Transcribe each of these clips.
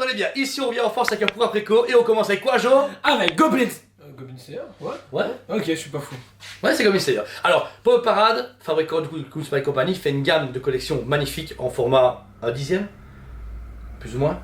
comprenez bien, ici on vient en force avec un pouvoir préco et on commence avec quoi, Jo? Avec Goblins. Goblin Slayer, ouais. Ouais. Ok, je suis pas fou. Ouais, c'est comme il sait. Alors, Pop Parade, fabricant du coup de Cool Spy Company, fait une gamme de collections magnifiques en format 1/10, plus ou moins,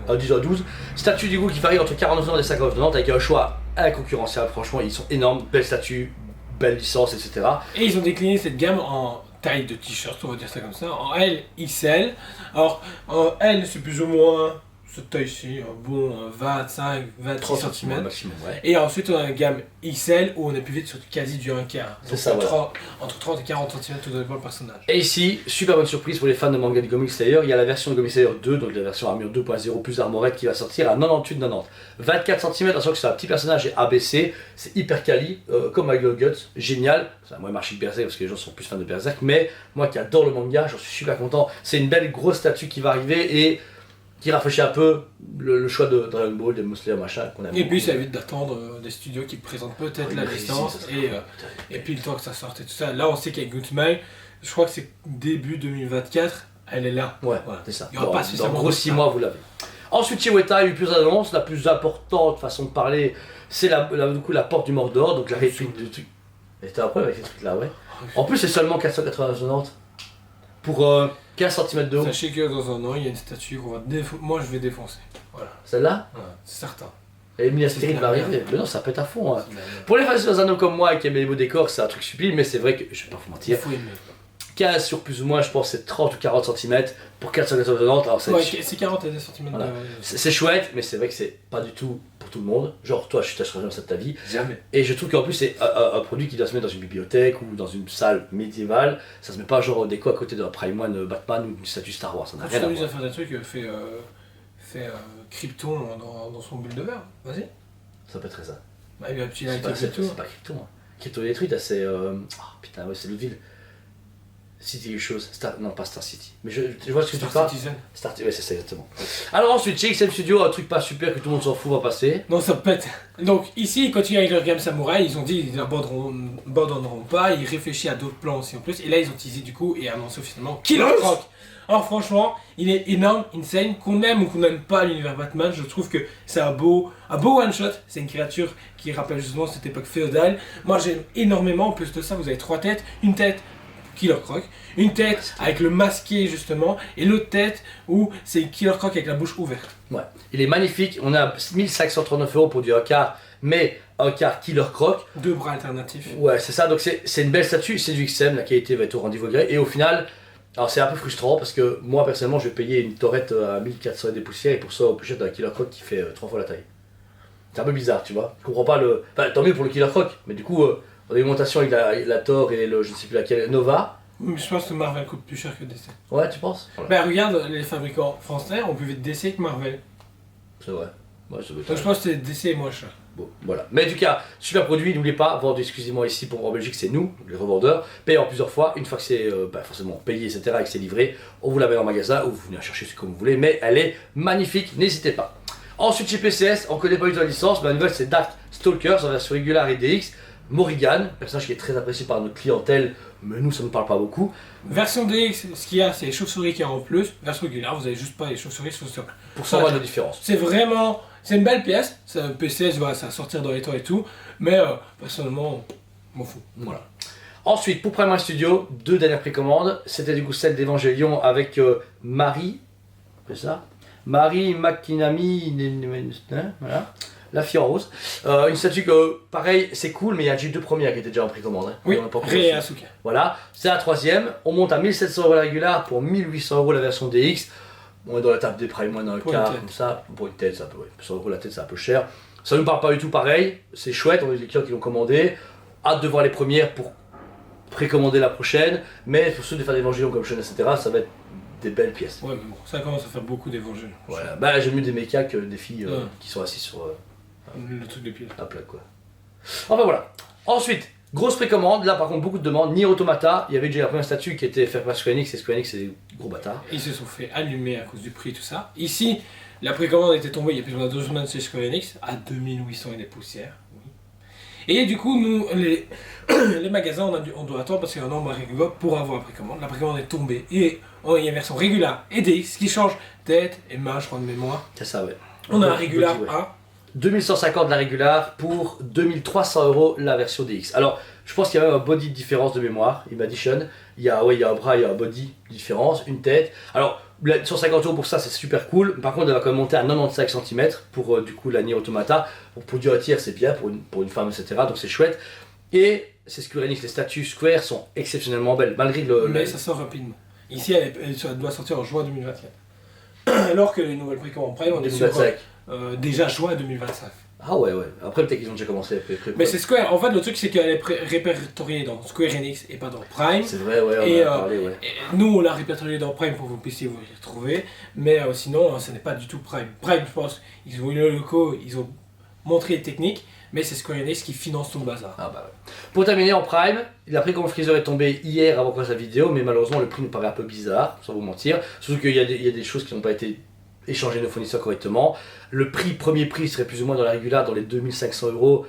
10 à 12. Statues du coup qui varient entre 49,90 et 59,90 avec un choix inconcurrentiel. Franchement, ils sont énormes, belles statues, belles licences, etc. Et ils ont décliné cette gamme en taille de t-shirt, on va dire ça comme ça, en L, XL. Alors, en L, c'est plus ou moins cette taille-ci, un bon 25, 26 cm. maximum, ouais. Et ensuite, on a une gamme XL où on est plus vite sur quasi du 1 quart. C'est ça, voilà. Entre 30 et 40 cm, tout dépend le personnage. Et ici, super bonne surprise pour les fans de manga du Comic Slayer, il y a la version de Comic Slayer 2, donc la version armure 2.0 plus armorette qui va sortir à 98,90. 24 cm, attention que c'est un petit personnage et ABC, c'est hyper quali, comme avec le Guts, génial. Ça a moins marché que Berserk parce que les gens sont plus fans de Berserk, mais moi qui adore le manga, j'en suis super content. C'est une belle grosse statue qui va arriver et qui rafraîchit un peu le choix de Dragon Ball, des Slayer machin qu'on aime. Et puis ça évite d'attendre des studios qui présentent peut-être la licence et puis le temps que ça sorte et tout ça. Là on sait qu'avec Gootmile, je crois que c'est début 2024, elle est là. Ouais, voilà. c'est ça. Il y aura pas Dans suffisamment gros de 6 temps. mois vous l'avez. Ensuite chez Weta, il y a eu plusieurs annonces. La plus importante façon de parler, c'est du coup, la porte du Mordor, donc la réplique du truc. Et t'as un problème avec ces trucs là, ouais. En plus c'est seulement 490 pour 15 cm de haut. Sachez que dans un an, il y a une statue qu'on va moi je vais défoncer. Voilà. Celle-là, Ouais, c'est certain. et Minas C'est Tirith de va la arriver. Mais non, ça pète à fond. Hein. C'est de la merde. Pour les fans de Anneaux comme moi et qui aiment les beaux décors, c'est un truc sublime, mais c'est vrai que, je vais pas vous Il mentir, faut aimer. 15 sur plus ou moins, je pense c'est 30 ou 40 cm pour 490, alors Ouais, c'est 40 cm Voilà. de... c'est chouette, mais c'est vrai que c'est pas du tout pour tout le monde. Genre toi, je t'achèterai jamais ça de ta vie. Jamais. Et je trouve qu'en plus c'est un produit qui doit se mettre dans une bibliothèque ou dans une salle médiévale. Ça se met pas genre au déco à côté d'un Prime One Batman ou d'une statue Star Wars, ça n'a Quand tu rien à t'amuses voir. à faire des trucs, fais Krypton dans son bulle de verre. Vas-y. Ça peut être ça. Bah, il y a un petit C'est light pas, et tout. c'est pas Krypton. Hein. Krypton détruite, c'est. Putain, ouais, c'est le ville. City quelque chose. Non, pas Star City. Mais je vois ce que tu Star parles. Citizen. Ouais, c'est ça exactement. Alors ensuite, chez XM Studio, un truc pas super que tout le monde s'en fout va passer. Non, ça pète. Donc ici, ils continuent avec leur gamme samouraï. Ils ont dit qu'ils n'abandonneront pas. Ils réfléchissent à d'autres plans aussi en plus. Et là, ils ont teasé du coup et annoncé officiellement Killer Croc. Alors franchement, il est énorme, insane. Qu'on aime ou qu'on n'aime pas l'univers Batman, je trouve que c'est un beau one shot. C'est une créature qui rappelle justement cette époque féodale. Moi, j'aime énormément. En plus de ça, vous avez 3 têtes. Une tête Killer Croc, une tête avec le masqué justement, et l'autre tête où c'est Killer Croc avec la bouche ouverte. Ouais, il est magnifique. On a 1539 € pour du 1 quart, mais 1 quart Killer Croc. 2 bras alternatifs. Ouais, c'est ça. Donc c'est une belle statue. C'est du XM, la qualité va être au rendez-vous gré. Et au final, alors c'est un peu frustrant parce que moi personnellement, je vais payer une torrette à 1400 et des poussières et pour ça, au plus cher d'un Killer Croc qui fait 3 fois la taille. C'est un peu bizarre, tu vois. Je comprends pas le. Enfin, tant mieux pour le Killer Croc, mais du coup. On a une augmentation avec la Thor et le je ne sais plus laquelle, Nova. Mais je pense que Marvel coûte plus cher que DC. Ouais, tu penses? Ben regarde, les fabricants français ont plus vite DC que Marvel. C'est vrai. Ouais, ça doit être Donc je pense que DC est moins cher. bon, voilà. Mais en tout cas, super produit, n'oubliez pas, vendu exclusivement ici en Belgique, c'est nous, les revendeurs, payé en plusieurs fois, une fois que c'est forcément payé, etc., et que c'est livré, on vous la met en magasin ou vous venez la chercher comme vous voulez, mais elle est magnifique, n'hésitez pas. Ensuite, chez PCS, on connaît pas du tout la licence, mais la nouvelle c'est Dark Stalkers en version régulière et DX. Morrigan, personnage qui est très apprécié par notre clientèle, mais nous ça ne parle pas beaucoup. Version DX, ce qu'il y a, c'est les chauves-souris qui en plus. Version régulière, vous avez juste pas les chauves-souris sur ce. Pour 100 balles de différence. C'est vraiment. C'est une belle pièce. C'est un PCS, voilà, ça va sortir dans les temps et tout. Mais personnellement, je m'en fous. Voilà. Ensuite, pour Prime Studio, 2 dernières précommandes. C'était du coup celle d'Evangelion avec Marie. C'est ça? Marie Makinami. Voilà. La fille en rose. Une statue que, pareil, c'est cool, mais il y a déjà 2 premières qui étaient déjà en précommande. Hein. Oui, On en a pas encore Rei et reçu. Asuka. Voilà, c'est la 3ème. On monte à 1700 € la régulière pour 1800 € la version DX. On est dans la table des Prime One, un Pour quart, une tête. comme ça. Pour une tête, c'est un peu, ouais. 100 € la tête, c'est un peu cher. Ça nous parle pas du tout pareil. C'est chouette, on a des clients qui l'ont commandé. Hâte de voir les premières pour précommander la prochaine. Mais pour ceux des fans d'Evangelion comme Sean, etc., ça va être des belles pièces. Ouais, mais bon, ça commence à faire beaucoup d'évangiles. Voilà, bah j'aime mieux des mechas que des filles Ouais. qui sont assises sur Le truc de pied. un plat quoi. Enfin voilà. Ensuite, grosse précommande, là par contre beaucoup de demandes. Nier Automata, il y avait déjà la première statue qui était faite par Square Enix, et Square Enix c'est des gros bâtards. Ils se sont fait allumer à cause du prix et tout ça. Ici, la précommande était tombée il y a plus ou moins 2 semaines chez Square Enix à 2800 et des poussières. Oui. Et du coup, nous, les magasins, on doit attendre parce qu'il y a un nombre régulier pour avoir la précommande. La précommande est tombée et il y a une version régulière et DX qui change tête et main, je crois, de mémoire. C'est ça, ouais. On a un régulier body, ouais. à 2150 la régulière pour 2300 € la version DX. Alors, je pense qu'il y a même un body de différence de mémoire, il m'a dit Sean. Il y a un bras, il y a un body de différence, une tête. Alors, 150 € pour ça, c'est super cool. Par contre, elle va quand même monter à 95 cm pour du coup la Nier Automata. Pour du tiers, c'est bien, pour une femme, etc. Donc c'est chouette. Et c'est Square Enix, les statues Square sont exceptionnellement belles, malgré Mais ça sort rapidement. Ici, elle doit sortir en juin 2024. Alors que les nouvelles précommandes Prime, on est sur 2025. déjà juin 2025. Ah ouais. Après, peut-être qu'ils ont déjà commencé. Mais c'est Square. En fait, le truc, c'est qu'elle est répertoriée dans Square Enix et pas dans Prime. C'est vrai, ouais, on Et, en a parlé, ouais. et nous, on l'a répertoriée dans Prime pour que vous puissiez vous y retrouver. Mais sinon, ce n'est pas du tout Prime. Prime, je pense, ils ont eu le loco, ils ont montré les techniques, mais c'est Square Enix qui finance tout le bazar. Ah bah ouais. Pour terminer en Prime, la précommande Freezer est tombée hier avant qu'on fasse la vidéo, mais malheureusement le prix nous paraît un peu bizarre, sans vous mentir. Surtout qu'il y a des choses qui n'ont pas été échangées nos fournisseurs correctement. Le premier prix serait plus ou moins dans la régulière dans les 2500 €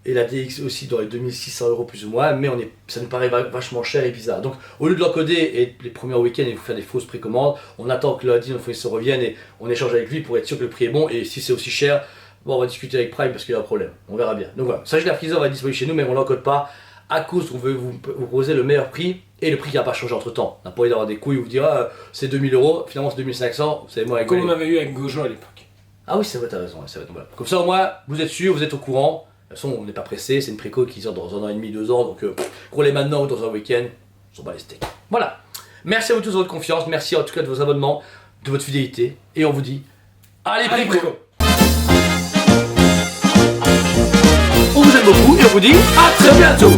et la DX aussi dans les 2600 € plus ou moins, mais ça nous paraît vachement cher et bizarre. Donc au lieu de l'encoder et les premiers week-ends et vous faire des fausses précommandes, on attend que lundi notre fournisseur revienne et on échange avec lui pour être sûr que le prix est bon, et si c'est aussi cher, bon, on va discuter avec Prime parce qu'il y a un problème, on verra bien. Donc voilà, sachez que la Freezer va être disponible chez nous, mais on ne l'encode pas à cause qu'on veut vous proposer le meilleur prix, et le prix qui n'a pas changé entre temps. On n'a pas envie d'avoir des couilles où vous dire c'est 2000 €, finalement c'est 2500, vous savez moi avec Comme on avait eu avec Gojo à l'époque. Ah oui, c'est vrai, t'as raison, c'est vrai. Donc voilà. Comme ça au moins, vous êtes sûr, vous êtes au courant. De toute façon, on n'est pas pressé, c'est une préco qui sort dans 1 an et demi, 2 ans, donc roulez maintenant ou dans un week-end, on s'en bat les steaks. Voilà. Merci à vous tous de votre confiance, merci en tout cas de vos abonnements, de votre fidélité, et on vous dit, allez préco. On vous aime beaucoup et on vous dit à très bientôt.